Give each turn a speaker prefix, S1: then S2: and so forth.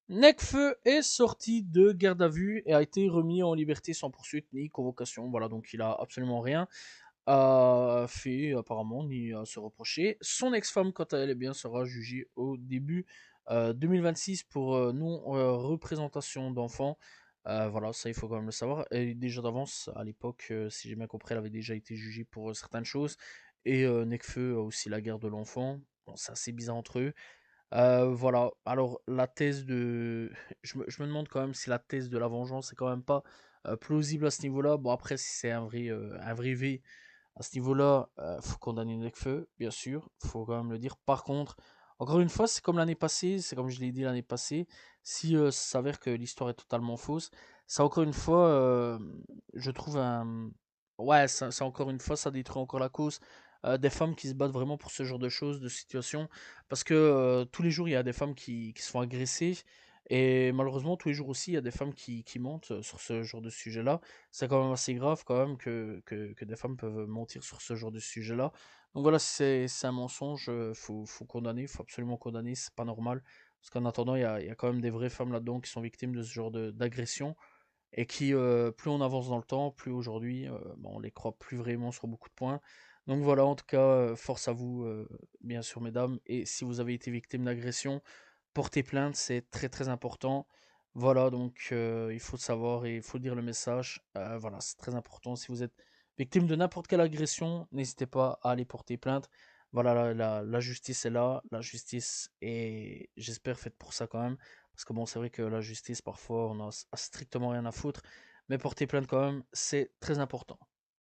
S1: Nekfeu est sorti de garde à vue et a été remis en liberté sans poursuite ni convocation. Voilà, donc il a absolument rien fait apparemment ni à se reprocher. Son ex-femme, quant à elle, eh bien, sera jugée au début 2026 pour non-représentation d'enfants. Voilà, ça il faut quand même le savoir. Et déjà d'avance, à l'époque, si j'ai bien compris, elle avait déjà été jugée pour certaines choses. Et Nekfeu a aussi la garde de l'enfant. Bon, c'est assez bizarre entre eux. Voilà, alors la thèse de... je me demande quand même si la thèse de la vengeance est quand même pas plausible à ce niveau-là. Bon, après, si c'est un vrai V, à ce niveau-là, faut condamner Nekfeu, bien sûr, faut quand même le dire. Par contre, encore une fois, c'est comme l'année passée, c'est comme je l'ai dit l'année passée, si ça s'avère que l'histoire est totalement fausse, ça encore une fois, je trouve un... Ouais, ça encore une fois, ça détruit encore la cause des femmes qui se battent vraiment pour ce genre de choses, de situations, parce que tous les jours, il y a des femmes qui se font agresser, et malheureusement, tous les jours aussi, il y a des femmes qui mentent sur ce genre de sujet-là. C'est quand même assez grave quand même que des femmes peuvent mentir sur ce genre de sujet-là. Donc voilà, si c'est un mensonge, faut condamner, faut absolument condamner, c'est pas normal. Parce qu'en attendant, il y a quand même des vraies femmes là-dedans qui sont victimes de ce genre d'agression et qui, plus on avance dans le temps, plus aujourd'hui, bon, on les croit plus vraiment sur beaucoup de points. Donc voilà, en tout cas, force à vous, bien sûr, mesdames. Et si vous avez été victime d'agression, porter plainte, c'est très très important. Voilà, donc il faut savoir et il faut dire le message. Voilà, c'est très important. Si vous êtes victime de n'importe quelle agression, n'hésitez pas à aller porter plainte. Voilà, la justice est là, la justice est, j'espère, faite pour ça quand même. Parce que bon, c'est vrai que la justice, parfois, on a strictement rien à foutre. Mais porter plainte quand même, c'est très important.